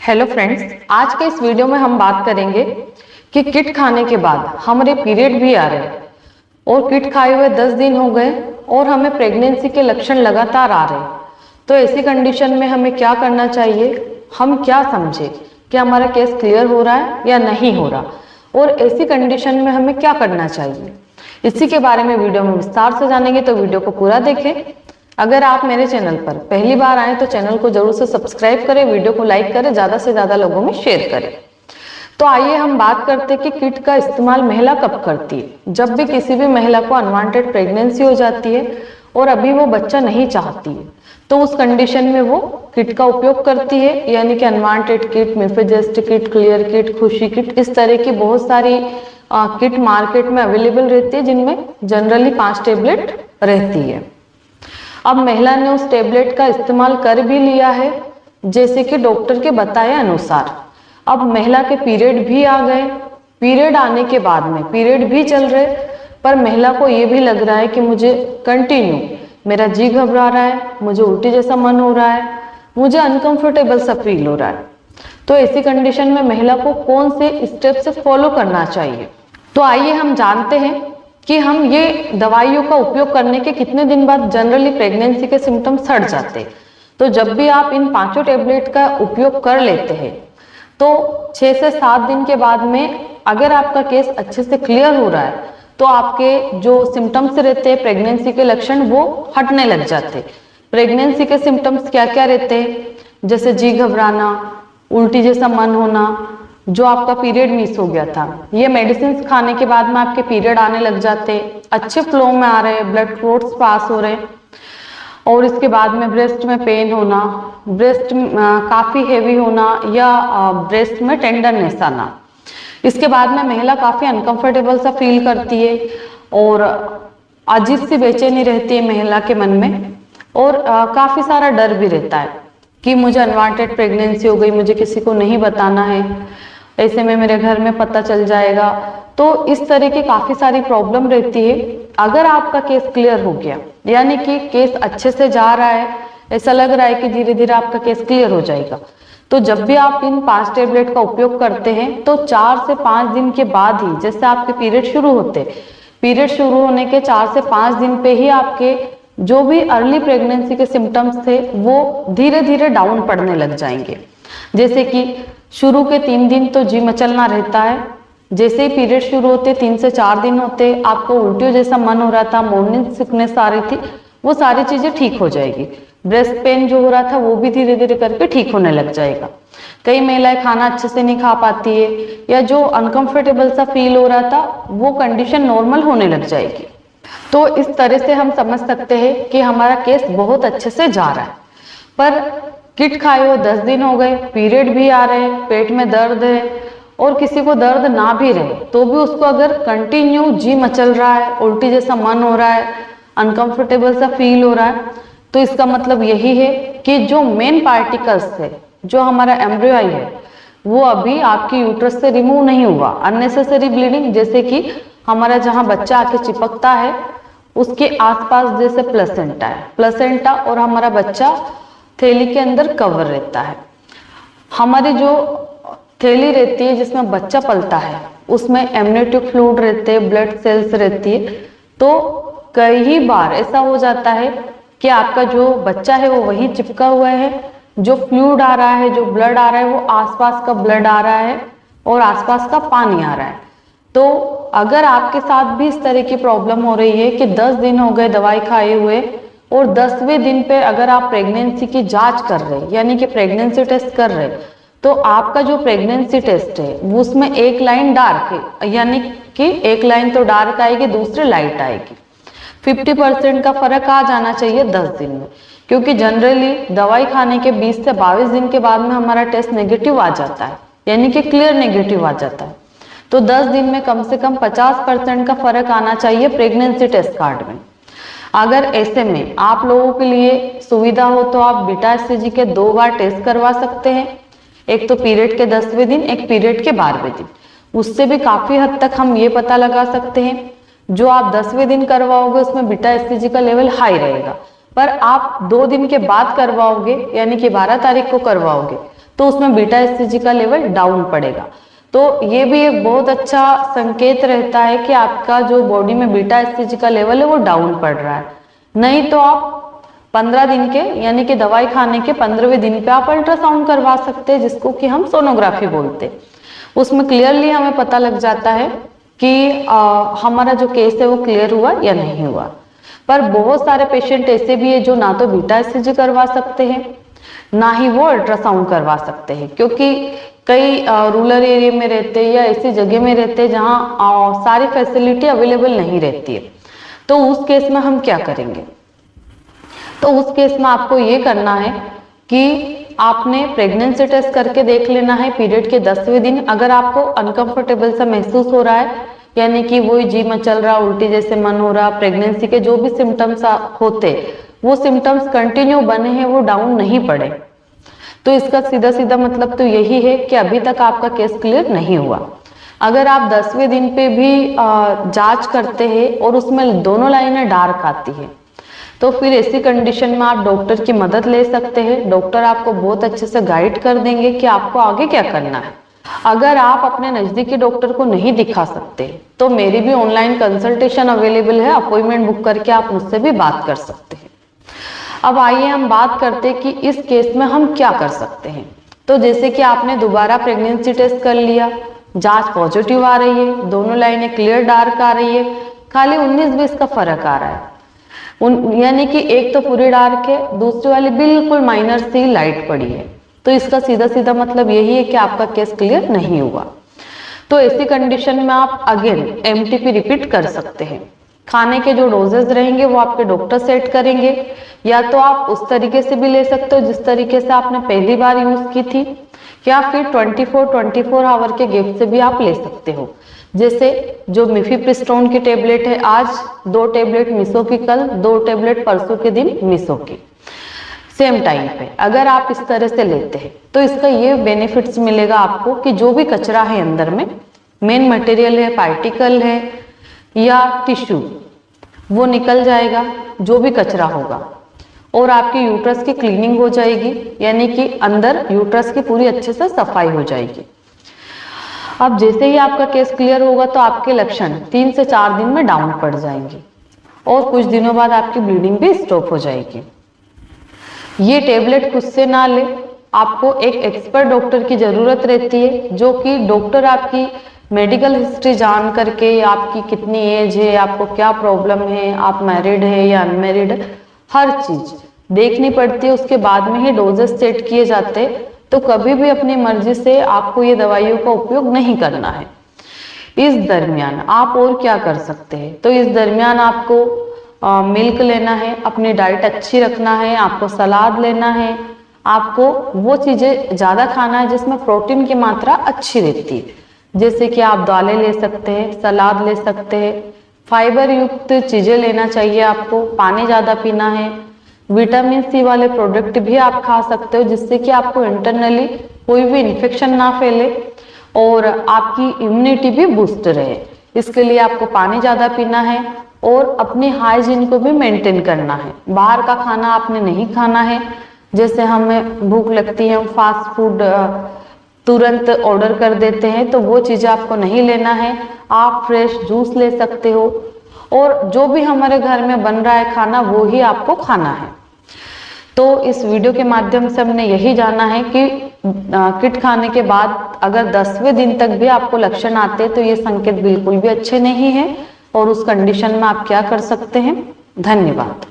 Hello friends, आज के इस वीडियो में हम बात करेंगे कि किट खाने के बाद हमारे पीरियड भी आ रहे हैं और किट खाए हुए 10 दिन हो गए और हमें प्रेगनेंसी के लक्षण लगातार आ रहे हैं। तो ऐसी कंडीशन में हमें क्या करना चाहिए, हम क्या समझे कि हमारा केस क्लियर हो रहा है या नहीं हो रहा, और ऐसी कंडीशन में हमें क्या करना चाहिए, इसी के बारे में वीडियो में विस्तार से जानेंगे। तो वीडियो को पूरा देखें। अगर आप मेरे चैनल पर पहली बार आए तो चैनल को जरूर से सब्सक्राइब करें, वीडियो को लाइक करें, ज्यादा से ज्यादा लोगों में शेयर करें। तो आइए हम बात करते हैं कि किट का इस्तेमाल महिला कब करती है। जब भी किसी भी महिला को अनवांटेड प्रेगनेंसी हो जाती है और अभी वो बच्चा नहीं चाहती है, तो उस कंडीशन में वो किट का उपयोग करती है, यानी कि unwanted kit, Mifegest kit, clear kit, खुशी किट, इस तरह की बहुत सारी किट मार्केट में अवेलेबल रहती है, जिनमें जनरली 5 टेबलेट रहती है। अब महिला ने उस टेबलेट का इस्तेमाल कर भी लिया है, जैसे कि डॉक्टर के बताए अनुसार। अब महिला के पीरियड भी आ गए, पीरियड आने के बाद में पीरियड भी चल रहे, पर महिला को ये भी लग रहा है कि मुझे कंटिन्यू मेरा जी घबरा रहा है, मुझे उल्टी जैसा मन हो रहा है, मुझे अनकंफर्टेबल सा फील हो रहा है। तो ऐसी कंडीशन में महिला को कौन से स्टेप से फॉलो करना चाहिए, तो आइए हम जानते हैं कि हम ये दवाइयों का उपयोग करने के कितने दिन बाद जनरली प्रेगनेंसी के सिम्टम्स हट जाते हैं। तो जब भी आप इन 5 टेबलेट का उपयोग कर लेते हैं तो 6 से 7 दिन के बाद में अगर आपका केस अच्छे से क्लियर हो रहा है तो आपके जो सिम्टम्स रहते हैं, प्रेगनेंसी के लक्षण, वो हटने लग जाते हैं। प्रेगनेंसी के सिम्टम्स क्या क्या रहते हैं, जैसे जी घबराना, उल्टी जैसा मन होना, जो आपका पीरियड मिस हो गया था, ये मेडिसिन खाने के बाद में आपके पीरियड आने लग जाते, अच्छे फ्लो में आ रहे, ब्लड क्लॉट्स पास हो रहे, और इसके बाद में ब्रेस्ट में पेन होना, ब्रेस्ट काफी हेवी होना, या ब्रेस्ट में टेंडरनेस आना। इसके बाद में महिला काफी अनकंफर्टेबल सा फील करती है और अजीब सी बेचैनी रहती है महिला के मन में, और काफी सारा डर भी रहता है कि मुझे अनवांटेड प्रेगनेंसी हो गई, मुझे किसी को नहीं बताना है, ऐसे में मेरे घर में पता चल जाएगा। तो इस तरह की काफी सारी प्रॉब्लम रहती है। अगर आपका केस क्लियर हो गया, यानी कि केस अच्छे से जा रहा है, ऐसा लग रहा है कि धीरे धीरे आपका केस क्लियर हो जाएगा, तो जब भी आप इन 5 टेबलेट का उपयोग करते हैं तो 4 से 5 दिन के बाद ही, जैसे आपके पीरियड शुरू होते, पीरियड शुरू होने के 4 से 5 दिन पे ही आपके जो भी अर्ली प्रेगनेंसी के सिम्टम्स थे वो धीरे धीरे डाउन पड़ने लग जाएंगे। जैसे कि शुरू के 3 दिन तो जी मचलना रहता है, जैसे ही पीरियड शुरू होते 3 से 4 दिन होते आपको उल्टियों जैसा मन हो रहा था, मॉर्निंग सिकनेस आ रही थी, वो सारी चीजें ठीक हो जाएगी। ब्रेस्ट पेन जो हो रहा था वो भी धीरे धीरे करके ठीक होने लग जाएगा। कई महिलाएं खाना अच्छे से नहीं खा पाती है, या जो अनकंफर्टेबल सा फील हो रहा था वो कंडीशन नॉर्मल होने लग जाएगी। तो इस तरह से हम समझ सकते हैं कि हमारा केस बहुत अच्छे से जा रहा है। पर किट खाए हुए 10 दिन हो गए, पीरियड भी आ रहे, पेट में दर्द है, और किसी को दर्द ना भी रहे तो भी उसको अगर कंटिन्यू जी मचल रहा है, उल्टी जैसा मन हो रहा है, अनकंफर्टेबल सा फील हो रहा है, तो इसका मतलब यही है कि जो मेन पार्टिकल्स है, जो हमारा एम्ब्रियोई है, वो अभी आपकी यूट्रस से रिमूव नहीं हुआ। अननेसेसरी ब्लीडिंग, जैसे कि हमारा जहाँ बच्चा आके चिपकता है उसके आसपास जैसे प्लेसेंटा है, प्लेसेंटा और हमारा बच्चा थैली के अंदर कवर रहता है। हमारी जो थैली रहती है जिसमें बच्चा पलता है उसमें एमनियोटिक फ्लूइड रहते हैं, ब्लड सेल्स रहती है। तो कई बार ऐसा हो जाता है कि आपका जो बच्चा है वो वही चिपका हुआ है, जो फ्लूइड आ रहा है, जो ब्लड आ रहा है, वो आसपास का ब्लड आ रहा है और आसपास का पानी आ रहा है। तो अगर आपके साथ भी इस तरह की प्रॉब्लम हो रही है कि 10 दिन हो गए दवाई खाए हुए और 10वें दिन पे अगर आप प्रेगनेंसी की जांच कर रहे हैं, यानी कि प्रेगनेंसी टेस्ट कर रहे हैं, तो आपका जो प्रेगनेंसी टेस्ट है वो उसमें एक लाइन डार्क है, यानी कि एक लाइन तो डार्क आएगी, दूसरी लाइट आएगी। 50% का फर्क आ जाना चाहिए 10 दिन में, क्योंकि जनरली दवाई खाने के 20 से 22 दिन के बाद में हमारा टेस्ट नेगेटिव आ जाता है, यानी कि क्लियर नेगेटिव आ जाता है। तो 10 दिन में कम से कम 50% का फर्क आना चाहिए प्रेगनेंसी टेस्ट कार्ड में। अगर ऐसे में आप लोगों के लिए सुविधा हो तो आप बीटा एचसीजी के 2 बार टेस्ट करवा सकते हैं, एक तो पीरियड के 10वें दिन, एक पीरियड के 12वें दिन। उससे भी काफी हद तक हम ये पता लगा सकते हैं, जो आप 10वें दिन करवाओगे उसमें बीटा एचसीजी का लेवल हाई रहेगा, पर आप 2 दिन के बाद करवाओगे, यानी कि 12 तारीख को करवाओगे, तो उसमें बीटा एससीजी का लेवल डाउन पड़ेगा। तो ये भी एक बहुत अच्छा संकेत रहता है कि आपका जो बॉडी में बीटा एससीजी का लेवल है वो डाउन पड़ रहा है। नहीं तो आप 15 दिन के यानी कि दवाई खाने के 15वें दिन पे आप अल्ट्रासाउंड करवा सकते हैं, जिसको कि हम सोनोग्राफी बोलते हैं। उसमें क्लियरली हमें पता लग जाता है कि हमारा जो केस है वो क्लियर हुआ या नहीं हुआ। पर बहुत सारे पेशेंट ऐसे भी है जो ना तो बीटा एससीजी करवा सकते हैं ना ही वो अल्ट्रासाउंड करवा सकते हैं, क्योंकि कई रूरल एरिया में रहते हैं या ऐसी जगह में रहते हैं जहाँ सारी फैसिलिटी अवेलेबल नहीं रहती है। तो उस केस में हम क्या करेंगे? तो उस केस में आपको ये करना है कि आपने प्रेगनेंसी टेस्ट करके देख लेना है पीरियड के 10वें दिन। अगर आपको अनकंफर्टेबल सा महसूस हो रहा है, यानी कि वही जी मचल रहा, उल्टी जैसे मन हो रहा, प्रेगनेंसी के जो भी सिम्टम्स होते वो सिम्टम्स कंटिन्यू बने हैं, वो डाउन नहीं पड़े, तो इसका सीधा सीधा मतलब तो यही है कि अभी तक आपका केस क्लियर नहीं हुआ। अगर आप 10वें दिन पे भी जांच करते हैं और उसमें दोनों लाइनें डार्क आती है, तो फिर ऐसी कंडीशन में आप डॉक्टर की मदद ले सकते हैं। डॉक्टर आपको बहुत अच्छे से गाइड कर देंगे कि आपको आगे क्या करना है। अगर आप अपने नजदीकी डॉक्टर को नहीं दिखा सकते तो मेरी भी ऑनलाइन कंसल्टेशन अवेलेबल है, अपॉइंटमेंट बुक करके आप मुझसे भी बात कर सकते हैं। अब आइए हम बात करते हैं कि इस केस में हम क्या कर सकते हैं। तो जैसे कि आपने दोबारा प्रेगनेंसी टेस्ट कर लिया, जांच पॉजिटिव आ रही है, दोनों लाइनें क्लियर डार्क आ रही है, खाली 19-20 का फर्क आ रहा है, यानी कि एक तो पूरी डार्क है, दूसरी वाली बिल्कुल माइनर सी लाइट पड़ी है, तो इसका सीधा सीधा मतलब यही है कि आपका केस क्लियर नहीं हुआ। तो ऐसी कंडीशन में आप अगेन एमटीपी रिपीट कर सकते हैं। खाने के जो डोजेस रहेंगे वो आपके डॉक्टर सेट करेंगे, या तो आप उस तरीके से भी ले सकते हो जिस तरीके से आपने पहली बार यूज की थी, या फिर 24 आवर के गैप से भी आप ले सकते हो। जैसे जो मिफिप्रिस्टोन की टेबलेट है, आज 2 टेबलेट मिसो की, कल 2 टेबलेट परसों के दिन मिसो की, सेम टाइम पे अगर आप इस तरह से लेते हैं तो इसका ये बेनिफिट्स मिलेगा आपको कि जो भी कचरा है अंदर में, मेन मटेरियल है, पार्टिकल है या टिश्यू, वो निकल जाएगा जो भी कचरा होगा, और आपकी यूट्रस की क्लीनिंग हो जाएगी, यानी कि अंदर यूट्रस की पूरी अच्छे से सफाई हो जाएगी। अब जैसे ही आपका केस क्लियर होगा तो आपके लक्षण 3 से 4 दिन में डाउन पड़ जाएंगे और कुछ दिनों बाद आपकी ब्लीडिंग भी स्टॉप हो जाएगी। ये टेबलेट खुद से ना ले, आपको एक एक्सपर्ट डॉक्टर की जरूरत रहती है, जो कि डॉक्टर आपकी मेडिकल हिस्ट्री जान करके, आपकी कितनी एज है, आपको क्या प्रॉब्लम है, आप मैरिड है या अनमैरिड है, हर चीज देखनी पड़ती है। उसके बाद में ही डोजेस सेट किए जाते हैं। तो कभी भी अपनी मर्जी से आपको ये दवाइयों का उपयोग नहीं करना है। इस दरमियान आप और क्या कर सकते हैं? तो इस दरमियान आपको मिल्क लेना है, अपनी डाइट अच्छी रखना है, आपको सलाद लेना है, आपको वो चीजें ज्यादा खाना है जिसमें प्रोटीन की मात्रा अच्छी रहती है। जैसे कि आप दालें ले सकते हैं, सलाद ले सकते हैं, फाइबर युक्त चीजें लेना चाहिए आपको, पानी ज्यादा पीना है, विटामिन सी वाले प्रोडक्ट भी आप खा सकते हो, जिससे कि आपको इंटरनली कोई भी इन्फेक्शन ना फैले और आपकी इम्यूनिटी भी बूस्ट रहे। इसके लिए आपको पानी ज्यादा पीना है और अपनी हाइजीन को भी मेंटेन करना है। बाहर का खाना आपने नहीं खाना है, जैसे हमें भूख लगती है, फास्ट फूड तुरंत ऑर्डर कर देते हैं, तो वो चीजें आपको नहीं लेना है। आप फ्रेश जूस ले सकते हो और जो भी हमारे घर में बन रहा है खाना वो ही आपको खाना है। तो इस वीडियो के माध्यम से हमने यही जाना है कि किट खाने के बाद अगर 10वें दिन तक भी आपको लक्षण आते हैं तो ये संकेत बिल्कुल भी अच्छे नहीं है, और उस कंडीशन में आप क्या कर सकते हैं। धन्यवाद।